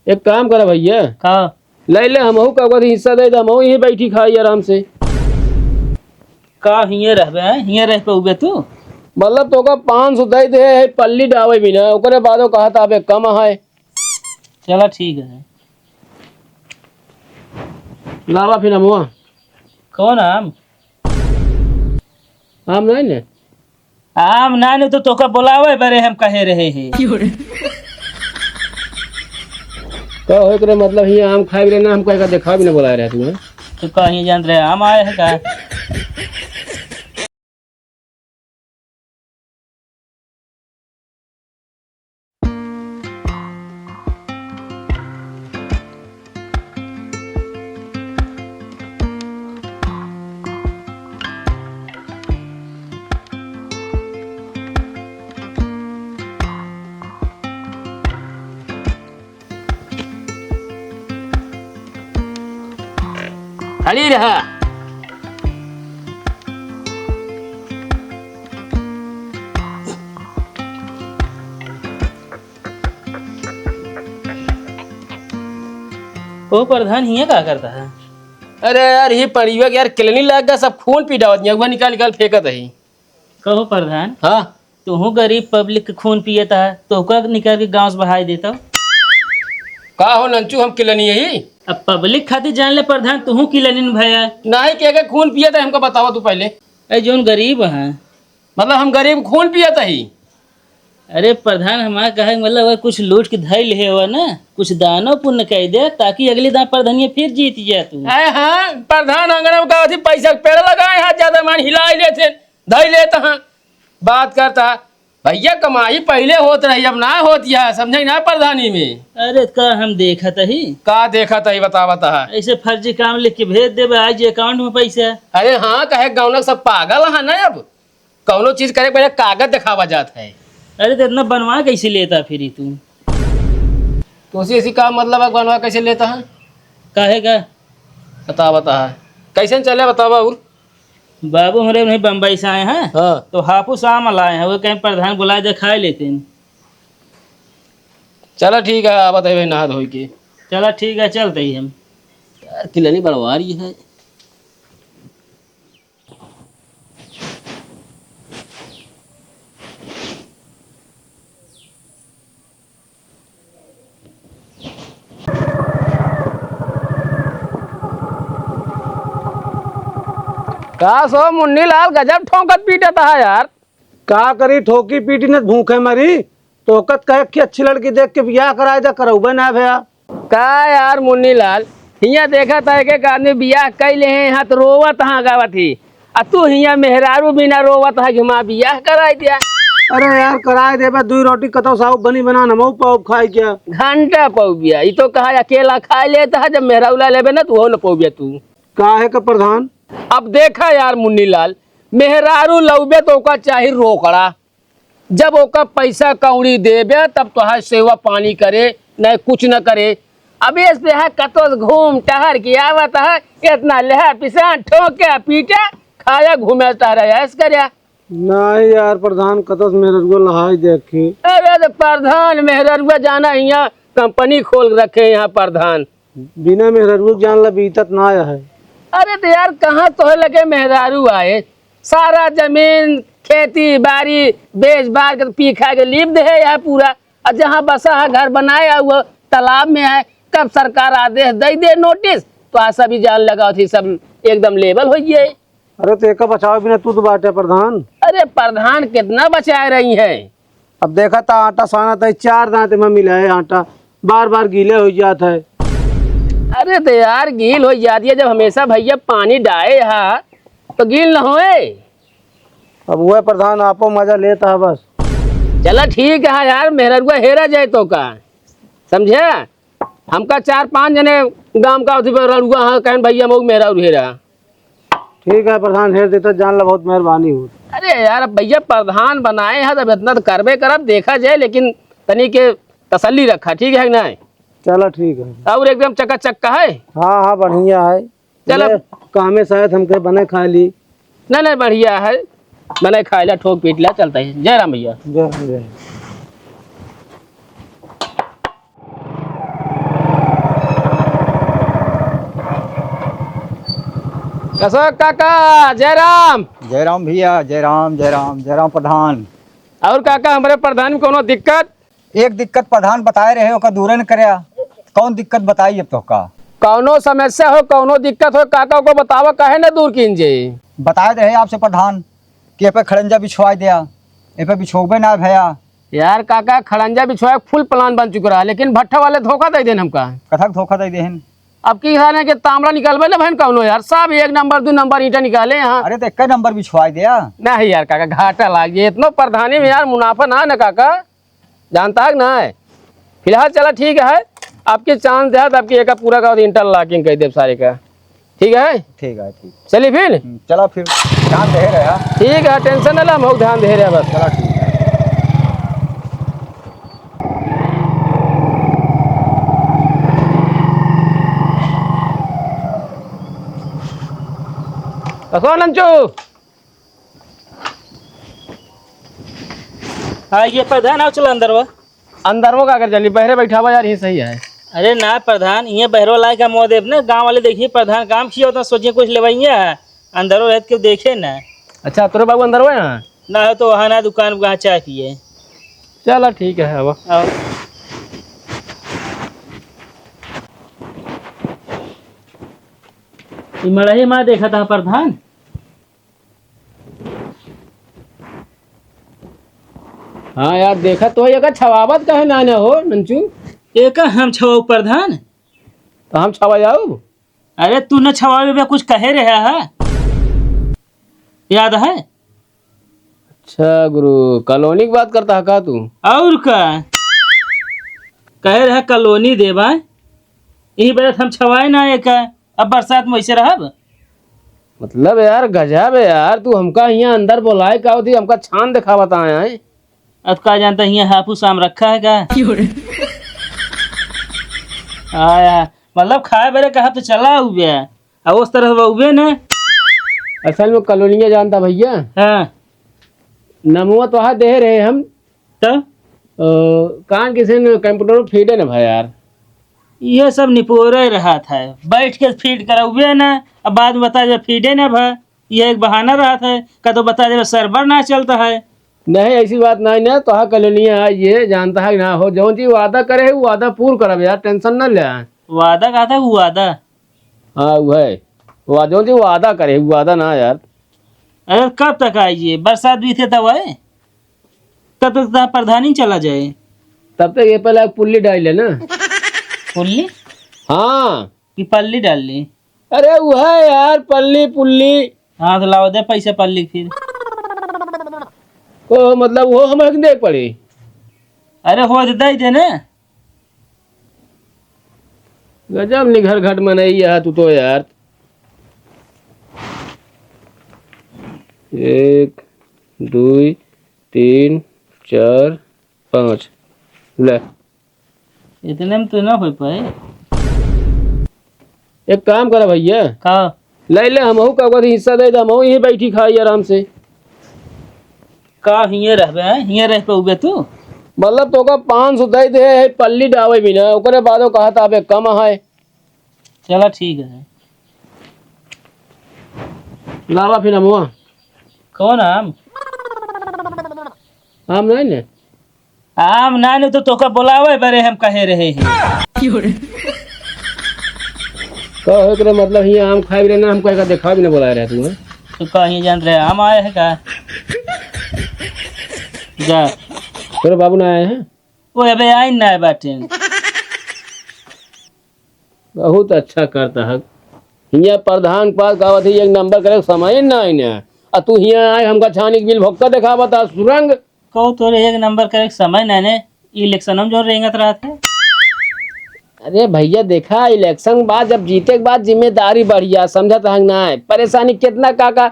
एक काम करा भैया, का ले ले हमहू का हिस्सा दे, हमहू यहीं बैठी खाई आराम से। का हिये रहबे हैं, हिये रह पे तू। मतलब तो का 500 दे दे है पल्ली डावे भी ना, ओकरे बादो कहा था अबे कम है। चला ठीक है। लावा फिर हमुआ कौन आम? आम नहीं ने आम ना तो तोका बुलावे बरे हम कहे रहे हैं। तो हो करे मतलब ही आम खाए भी लेना, हम कहे का देखा भी ना बुला रहे तुम्हें। तू कहीं जान रहे आम आए है का? खाली रहा। ओ प्रधान हिये का करता है? अरे यार ये परिवा यार किलनी लग गया, सब खून पी डावत हुआ निकाल निकाल फेंकत है। कहो प्रधान, हाँ तू गरीब पब्लिक के खून पियता है तो का निकाल के गांव से बहाई देता। का हो नंचू, हम किलनी यही अब पब्लिक खातिर जान ले प्रधान, तू किलनिन भैया नहीं के खून पिया था, हमको बतावा तू पहले। अरे जोन गरीब है। मतलब हम गरीब खून पिया था ही। अरे प्रधान हमारा कहे मतलब अगर कुछ लूट के धैल है हुआ ना, कुछ दानो पुण्य कह दे ताकि अगले दान प्रधानिया फिर जीत जाए तू। अरे हाँ प्रधान अंगना में कहा थी पैसा पेड़ लगाए हाथ ज्यादा मान हिला लेते धई लेता हाँ बात करता। भैया कमाई पहले होत रही अब ना होती है, समझे ना प्रधानी में। अरे का हम देखा ही का देखा था बता बता। ऐसे फर्जी काम लिख के भेज दे आज अकाउंट में पैसा। अरे हाँ कहे गाँव सब पागल है ना, अब कौनो चीज करे पहले कागज दिखावा जाता है। अरे तो इतना बनवा कैसे लेता फिर तू? तो उसी इसी का मतलब बनवा कैसे लेता है? काहे का बता बता कैसे चले बतावा। और बाबू हमारे नहीं बम्बई से आए हैं। हाँ तो हापुस आम लाए हैं, वो कहीं प्रधान बुलाए दे खा लेते हैं। चलो ठीक है, आप बताइए नहा धो के। चला ठीक है चलते ही हम। यार किलनी बढ़वा रही है। का सो मुन्नी लाल गजब ठोकत पीटता है यार। का करी ठोकी पीटी ने भूखे मरी तो कत कहे कि अच्छी लड़की देख के ब्याह कराए जा करौबे ना भैया। का यार मुन्नी लाल हिया देखा था एक आदमी बियाह कैले हैं यहाँ तो रोवत हाँ गावत ही, आ तू हिया मेहरारू बिना रोवत है कि माँ बियाह कराई दिया। अरे यार कराए देबे दुई रोटी कतो साहब बनी बना नमो पाव खाई क्या घंटा पौबिया ये तो कहा अकेला खा लेता है, जब मेहरारू ला लेबे ना तो वो न पौबिया तू। काहे का प्रधान? अब देखा यार मुन्नी लाल मेहरारू लौबे तो ओका चाहे रोकड़ा, जब ओका पैसा कौड़ी देबे तब तो सेवा पानी करे न कुछ न करे। अभी इस पे है कतो घूम टहर के आवत है, इतना लहा पिसा ठोके पीटे खाया घूमे टहरा ऐस करे। नहीं यार प्रधान कतो मेरे लहाई देखी। अरे तो प्रधान मेहरारू जाना यहाँ कंपनी खोल रखे यहाँ प्रधान। बिना मेहररू जान ला बीतत ना आया है। अरे तो यार कहाँ तो लगे मेहरारू आए, सारा जमीन खेती बाड़ी बेच बार के पी खा के लिप दे है यहाँ पूरा। और जहाँ बसा है घर बनाया हुआ तालाब में है, कब सरकार आदेश दे दे नोटिस तो आ सभी जान लगा थी सब एकदम लेवल हो गए। अरे तो एक बचाओ बिना तू तो बाटे प्रधान। अरे प्रधान कितना बचा रही है। अब देखा था आटा साना था 4 दांत में मिला है आटा बार बार गीले हो जाता है। अरे तो यार गील हो जाती है, जब हमेशा भैया पानी डाले है तो गील न होए। अब वह प्रधान आपो मजा लेता है बस। चला ठीक है यार मेहरुआ हेरा जाए तो का समझे, हमका 4-5 जने गांव का रड़ुआ हाँ कहन भैया मऊ मेहरा हेरा। ठीक है प्रधान हेर देता जान ला बहुत मेहरबानी हो। अरे यार भैया प्रधान बनाए हैं तब इतना तो करबे करब देखा जाए, लेकिन तनी के तसल्ली रखा ठीक है ना। चलो ठीक है और एकदम चकाचक का है। हाँ हाँ बढ़िया है। चलो कामे शायद हमके बने खा ली। नहीं बढ़िया है, बने खाए ला ठोक पीट ला चलता है। जय राम भैया। जय जय। अशोक काका, जयराम। जयराम भैया, जयराम जयराम जयराम प्रधान। और काका हमारे प्रधान में कोनो दिक्कत? एक दिक्कत प्रधान बताए रहे ओका दूर न करया। कौन दिक्कत बताई अब तो का? कौनो समस्या हो, कौनो दिक्कत हो, काका को बतावा, काहे ना दूर कीजिए। बताए रहे आपसे प्रधान कि ए पे खड़ंजा बिछवा दिया, ए पे बिछोबे ना भैया। यार काका, खड़ंजा बिछवाए फुल प्लान बन चुका है, लेकिन भट्ठा वाले धोखा दे देन हमका। कथक धोखा दे देहन। अब की है कि तांबड़ा निकालबे ना बहन कौनो यार, सब 1 नंबर 2 नंबर ईंटा निकाले यहाँ। अरे तो एक नंबर बिछवा दिया। नहीं यार काका, घाटा लाग गया इतना प्रधानी में यार, मुनाफा ना है ना काका, जानता है ना। फिलहाल चला ठीक है, आपकी चांस दे तो आपकी एक पूरा का इंटर लॉकिंग कर दे सारे का। ठीक है, ठीक है ठीक। चलिए फिर। चलो फिर ध्यान दे रहे हैं। ठीक है, टेंशन ना ला, हम ध्यान दे रहे हैं बस। चलो ठीक है। कसो नंचू। हाँ ये प्रधान आओ, चलो अंदर वो। अंदर वो का कर चली, बहरे बैठा हुआ यार, ये सही है। अरे ना प्रधान, ये बहरो लाए का मोह देव ना, गांव वाले देखिए प्रधान काम किया होता, सोचिए कुछ लेवाइए है, अंदरों रहते क्यों देखे ना। अच्छा तोरे बाबू अंदर हुए ना? ना हो तो वहाँ ना दुकान वहाँ चाय पिए। चलो ठीक है अब। आओ। ये मड़ही माँ देखा था प्रधान। हाँ यार देखा तो है, छवावत का है ना ना हो नंचू। एक हम छवाऊ प्रधान। तो हम छवा जाऊ। अरे तू न छवावे में कुछ कहे रहा है, याद है? अच्छा गुरु, कॉलोनी की बात करता है का तू? और का कहे रहा कॉलोनी देवा, यही वजह हम छवाए ना एक। अब बरसात में वैसे रहब। मतलब यार गजब है यार, तू हमका यहाँ अंदर बुलाए का होती, हमका छान दिखा बताया है। अब का जानता है हाफू शाम रखा है का? आया मतलब खाए बेरे कहा तो चला हुए, अब उस तरह हुए ना। असल में कॉलोनिया जानता भैया, हाँ नमुआ तो हाथ दे रहे हम तो कान किसी ने कंप्यूटर फीडे ना भाई यार। ये सब निपोरे रहा था, बैठ के फीड करा हुए ना, अब बाद में बता दे फीडे ना भा, ये एक बहाना रहा था, का तो बता दे सर्वर ना चलता है। नहीं ऐसी बात नहीं ना, तो हाँ कॉलोनिया ये जानता है ना हो, जो चीज वादा करे है वो वादा पूर्ण करब यार, टेंशन न ले। वादा कहा था वो वादा। हाँ वो है, जो चीज वादा करे वो वादा ना यार। अरे कब तक आइए, बरसात भी थे तब आए, तब तक प्रधानी चला जाए। तब तक ये पहले पुल्ली डाल ले ना। पुल्ली हाँ कि पल्ली डाल ली? अरे वो है यार, पल्ली पुल्ली। हाँ तो लाओ दे पैसे पल्ली फिर। को मतलब वो हमें देख पड़ी। अरे हो दे दे ना। गजब निघर घट मनाई है तू तो यार। 1 2 3 4 5 ले। इतने में तो ना हो पाए। एक काम करा भैया, का ले ले हम का हिस्सा दे, हम यहीं बैठी खाई आराम से। का हिये रहबे हैं, हिये रह पे उबे तू। मतलब तो का 500 दे दे है, पल्ली डावे भी ना, ओकरे बादो कहा था अबे कम है। चला ठीक है। लावा फिर हम कौन आम? हम नहीं ने आम ना ने तो तोका बुलावे बरे हम कहे रहे हैं। कहो एकरे मतलब ही आम खाई रहे ना, हम कहे का देखा भी ना बुलाए रहे तू। तो कहीं जान रहे आम आए है का? जा तेरे बाबू ना आए हैं? वो अबे आई ना बाटे। बहुत अच्छा करता है, हिया प्रधान पास गावत ही 1 नंबर करे समय ना आई ना, आ तू हिया आए हमका छानी के बिल भक्का देखा बता सुरंग। कहो तोरे 1 नंबर करे समय ना ने, इलेक्शन में जो रेंगत रहा था। अरे भैया देखा, इलेक्शन बाद जब जीते के बाद जिम्मेदारी बढ़िया, समझत है ना है परेशानी कितना काका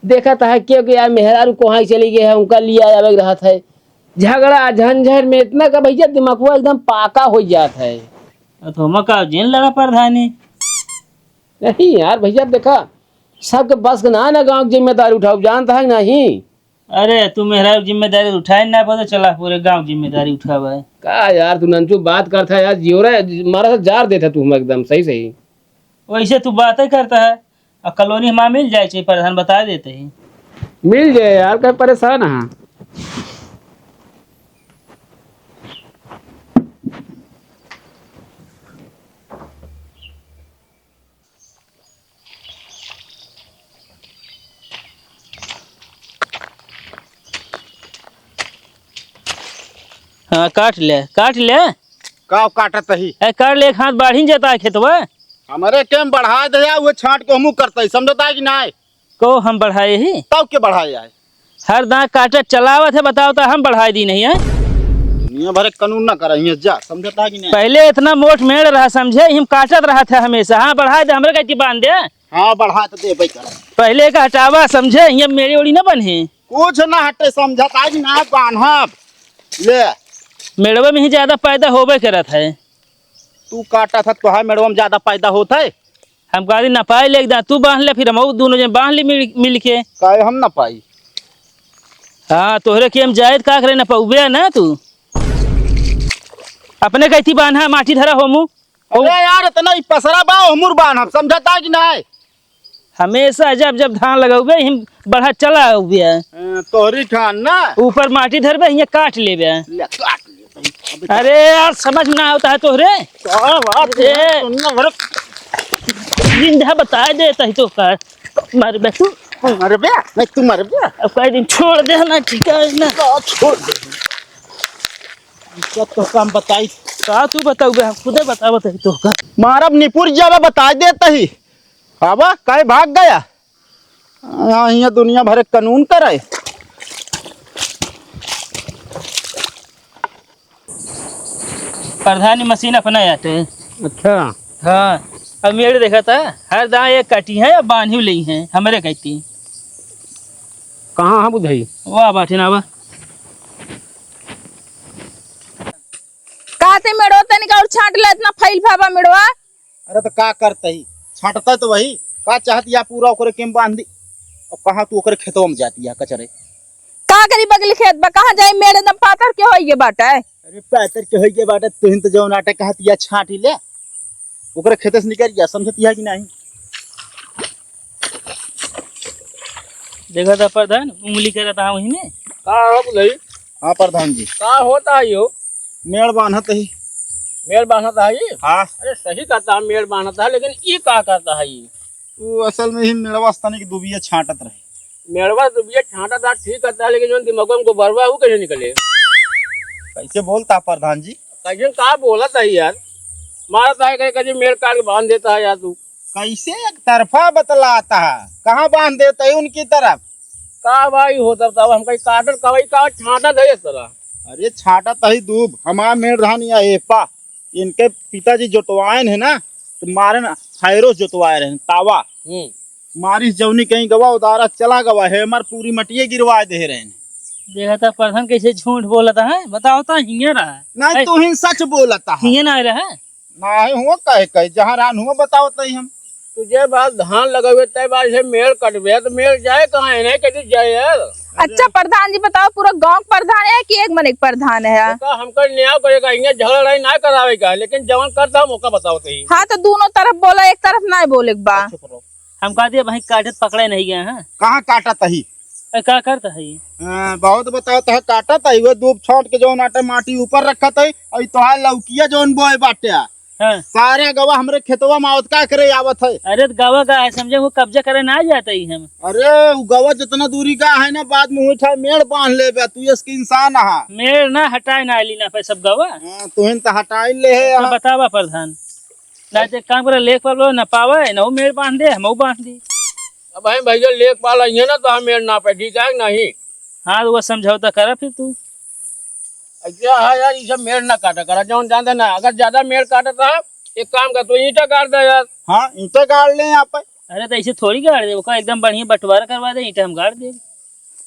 देखा है, क्योंकि यार मेहरारू कहाँ चली गए है, उनका लिया आवे रहा था, झगड़ा झंझट में इतना का भैया दिमाग एकदम पाका हो जाता है। तो मका जिन लड़ा प्रधानी। नहीं यार भैया देखा, सबके बस ना ना गाँव की जिम्मेदारी उठाओ, जानता है नहीं। अरे तू मेरा जिम्मेदारी उठाए ना पता चला, पूरे गांव जिम्मेदारी उठावा है का यार तू नंचू बात करता है यार, जियो रे मारा से जार देता तू हम एकदम सही सही। वैसे तू बातें करता है, और कॉलोनी हमारा मिल जाए चाहिए, प्रधान बता देते हैं। मिल जाए यार, क्या परेशान है। हाँ काट ले काट ले। का काटत ही कर ले, एक हाथ बढ़ ही जाता है खेतवा। हमारे केम बढ़ा दे वो छाट को हमू करते समझता है कि नहीं। को हम बढ़ाए ही तब के बढ़ाए आए हर दांत काटे चलावत है, बताओ तो हम बढ़ाए दी नहीं है। दुनिया भर के कानून ना करे जा, समझता है कि नहीं। पहले इतना मोट मेड़ रहा समझे, हम काटत रहा था हमेशा। हाँ बढ़ाए दे, हमरे कैसे बांध दे। हाँ बढ़ा तो दे भाई कर पहले का हटावा समझे, ये मेरी ओड़ी ना बने। कुछ ना हटे, समझता है कि ना बांधब ले। मेड़वा में ही ज्यादा पैदा होबे करत है। तू काटा था तो मेड़वा में ज्यादा पैदा होता है। हम गाड़ी न पाए ले एकदा, तू बांध ले, फिर हम दोनों जन बांध ली मिल के। काहे हम ना पाई। हाँ तोहरे के हम जायद का करे न पौबे ना तू अपने कैथी बांधा माटी धरा होमू। अरे यार इतना ही पसरा बा हमूर बांधब, समझता है कि नहीं। हमेशा जब जब धान लगाओगे हम बढ़ा चला हुए तोहरी ठान ना ऊपर माटी धरबे यहाँ काट लेबे। ले काट ले। अरे यार समझ में ना आता है तोहरे। क्या बात है, दुनिया भर जिंदा बता देता ही तो कर मर बे तू। मर बे नहीं, तू मर बे। अब कई दिन छोड़ दे ना, ठीक है ना। छोड़ दे क्या तो काम बताई। का तू बताऊ बे, हम खुदे बता बताई तो का। मारब निपुर जावा बता देता ही। बाबा कहे भाग गया। यहाँ दुनिया भर के कानून करे। प्रधानी मशीन अपना आते हैं। अच्छा हाँ अब मेरे देखा था हर दाँ एक काटी है या बांधी ली है हमारे कहती। कहाँ है बुधई। वाह बाटे ना वाह। काते मेड़ो तनिक और छांट ले, इतना फैल फाबा मेड़वा। अरे तो का करते ही छाटता तो वही का चाहती या पूरा ओकरे केम बांध दी। और कहाँ तू ओकरे खेतों में जाती है कचरे। का करी बगल खेत बा, कहाँ जाई मेड़ एकदम पातर के होइए बाटे। अरे पैतर के होई के बाटे तुहिन तो जो नाटक कहती या छाटी ले ओकरे खेते से निकल जा, समझती है कि नहीं। देखा था प्रधान उंगली कर रहा वही में। का है बुधई। हाँ प्रधान जी का होता है यो। मेड़ बांधत ही। मेल बांधता है ये। हाँ अरे सही कहता है मेल बांधता है, लेकिन ये का करता है ये। तू असल में ही मेड़वा स्थानी की दुबिया छाटत रहे। मेड़वा तो ये छांटा था ठीक करता है, लेकिन जो दिमाग में गोबरवा वो कैसे निकले। कैसे बोलता प्रधान जी। कैसे का बोला था यार, मारता है कहीं कहीं मेल काट के बांध देता है यार तू। कैसे एक तरफा बतलाता है, कहाँ बांध देता है उनकी तरफ। का भाई होता था हम कहीं काटत कहीं का छांटा था इस तरह। अरे छाटा तही दूब हमारा मेड़ धान या एपा इनके पिताजी जोतवाए है ना, तो मारे ना हायरोस जोतवाए रहे तावा। मारिस जौनी कहीं गवा उदारा चला गवा है, हमार पूरी मटिया गिरवा दे रहे हैं। देखा था प्रधान कैसे झूठ बोला था है, बताओ तो हिंगे रहा है। नहीं तू ही सच बोलता है। हिंगे ना रहा है। नहीं हुआ कहे कहे जहाँ रान हुआ बताओ तही हम। तुझे बात धान लगावे तय बार से मेल कटवे तो मेल जाए कहाँ है, नहीं कहीं जाए यार। अच्छा प्रधान जी बताओ, पूरा गांव का प्रधान है कि एक मन एक प्रधान है। का हमका न्याय करेगा, इन्हें झगड़ा लड़ाई ना करावे का, लेकिन जवान करता मौका बताओ तही। हाँ तो दोनों तरफ बोला, एक तरफ ना बोले बा। हम कहा दिया भाई काटत पकड़े नहीं गए हैं। कहाँ काटा तही क्या करता है ये। बहुत बताता है काटा तही वो दूब छोट के जो नाटे माटी ऊपर रखा तही और तोहार लौकिया जोन बोए बाटे हाँ। सारे गवा हमरे खेतवा में आवत का करे आवत है। अरे तो गावा का है समझे, वो कब्जा करे ना जाता ही हम। अरे उ गवा जितना दूरी का है ना, बाद में उठा मेड़ बांध ले बे, तू इसकी इंसान है। मेड़ ना हटाए ना ली ना पे सब गावा। तुहिन तो हटाई ले है। तो बतावा प्रधान ना ते काम करे लेख पर लो ना पावे ना वो मेड़ बांध दे हम बांध दी। अब भाई भैया लेख पाला है ना, तो हम मेल ना पे ठीक है नहीं। हाँ तो वो समझौता करा फिर तू। क्या है यार, ये सब मेल ना काटा करा जौन जानते ना। अगर ज्यादा मेल काटा था एक काम कर, तो ईंटा काट दे यार। हाँ ईंटे गाड़ ले यहाँ पे। अरे तो ऐसे थोड़ी गाड़ दे, वो एकदम बढ़िया बंटवारा करवा दे, ईंटा हम गाड़ दे।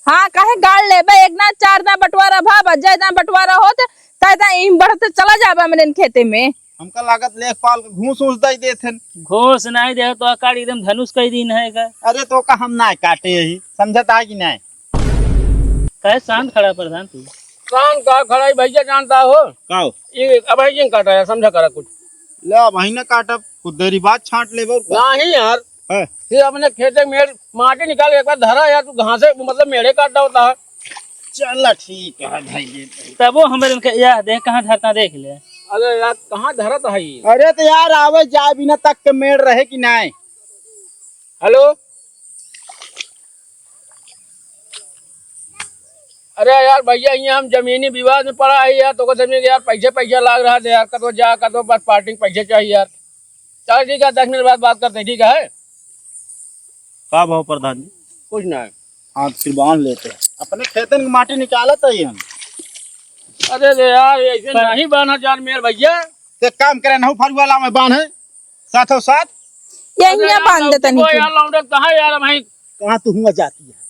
हाँ काहे गाड़ ले बे, एक ना चार ना बंटवारा भाव जैदा बंटवारा होत तैदा इन बढ़ते चला जाबे मेरे खेते में। हमका लागत लेखपाल के घूस उस दई देथे। घोष नहीं दे तो अकाड़ एकदम धनुष कई दिन है का। अरे तो का हम ना काटे यही, समझता है कि नहीं। कहे शांत खड़ा प्रधान तू। कान का खड़ा भैया जानता हो काओ ये। अब भैया काटा है, समझा करा कुछ ले महीना काटब खुद देरी बात छाट ले नहीं यार। है। फिर अपने खेत में मेड़ माटी निकाल के एक बार धरा यार, तू घासे मतलब मेढ़े काटता होता है। चल ठीक है भाई जी। तब वो हमारे उनके या देख कहाँ धरता देख ले। अरे यार कहाँ धरा था ये? अरे तो यार आवे जाए बिना तक के मेड़ रहे कि नहीं। हेलो, अरे यार भैया यहाँ हम जमीनी विवाद में पड़ा है यार, तो को समझे यार पैसे लाग रहा था यार, कतो जा कतो बस पार्टी में पैसे चाहिए यार। चल ठीक है, 10 मिनट बाद बात करते हैं, ठीक है? का भाव प्रधान जी? कुछ ना है। हाँ तो फिर बांध लेते हैं, अपने खेतन की माटी निकाला था हम। अरे रे यार ऐसे नहीं बांधा जान मेरे भैया। तो एक काम करे, नहु फरुआ ला में बांधे साथों साथ। यही बांध देता वो यार लौंडे कहाँ यार भाई? कहाँ तू हुआ जाती है?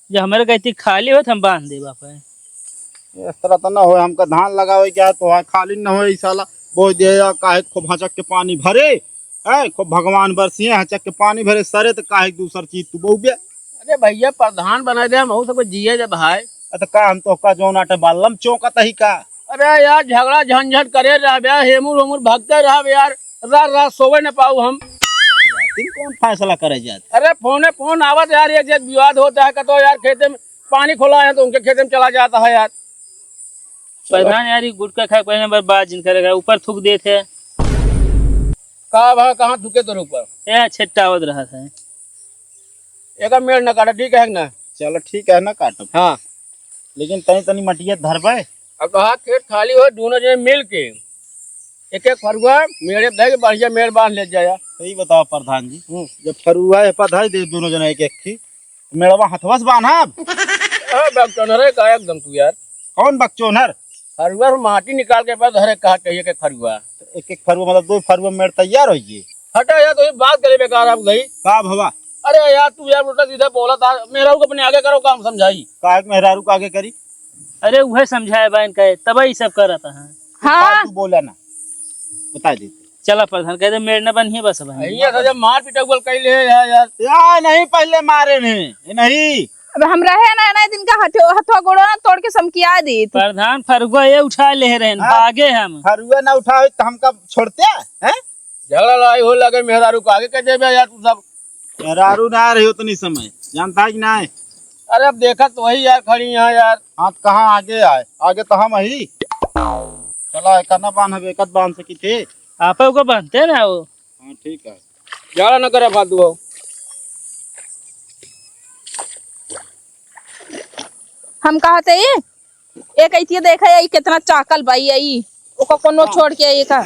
जो हमारे कहती खाली हो तो हम बांध दे बापा। इस तरह तो ना हो, हमका धान लगावे क्या तो है खाली न हो, साला बो दे काहे खूब हचक के पानी भरे है, खूब भगवान बरसिए हचक के पानी भरे सरे तो काहे दूसर चीज तू बहु बे। अरे भैया प्रधान बना दे, हम सब जिये जब भाई। तो का हम तो का जोन आटे बालम चौंकत ही का। अरे यार झगड़ा झंझट करे रहा, हेमुर हेमुर भगते रहा यार, रात सोवे न पाऊ हम। तुम कौन फैसला करे जाते? अरे फोन आवत यार, एक जगह विवाद होता है कतो यार खेते में पानी खोला है तो उनके खेते में चला जाता है यार। प्रधान यार गुटखा खा पहले बार बात जिन करेगा ऊपर थूक देते। कहाँ थूके तो ऊपर यह छट्टा आवत रहा था। एक मेड़ न काटा, ठीक है ना? चलो ठीक है ना काटो, हाँ लेकिन तनी तनी मटिया धरबे। अब कहा खेत खाली हो, दोनों जने मिल के एक फरुआ मेड़े दे के बढ़िया मेड़ बांध ले जाया। सही बताओ प्रधान जी, जब फरुआ है पधाई दे दोनों जने एक की मेड़वा हथवस बांधा। बकचोनर का एकदम तू यार। कौन बकचोनर? फरुआ माटी निकाल के बाद हरे कहा कहिए के फरुआ एक फरुआ मतलब 2 फरुआ मेड़ तैयार हो गई। हटा यार, तो ये बात करे बेकार आप गई। का भवा? अरे यार तू यार उल्टा सीधा बोला था, मेरा को अपने आगे करो काम समझाई। का मेहरारू का आगे करी? अरे वह समझाया बहन कहे तब ही सब कर रहा है। हाँ तू बोला ना, बता दे। चला प्रधान कहते मेड़ न बनिए बस बहन। ये था जब मार पिटाई कैले यार यार नहीं पहले मारे ने नहीं। अब हम रहे ना दिन का हथवा गोड़ो ना तोड़ के समकिया दी। प्रधान फरुआ ये उठा ले रहे भागे हम। फरुआ ना उठावे तो हमका छोड़ते हैं? झगड़ा लड़ाई हो लगे मेहरारू को आगे कह दे यार तू सब। मेहरारू ना रही उतनी समय जानता है कि नहीं? अरे अब देखा तो वही यार खड़ी यहाँ यार। हाथ कहाँ आगे आए, आगे तो हम ही चला एक ना बांध एक बांध सकी थे। आप को बांधते ना वो। हाँ ठीक है, झगड़ा न करे फालतू हो। हम कहते एक ऐतिये देखा कितना चाकल बाई आई ओका कोनो छोड़ के आई का।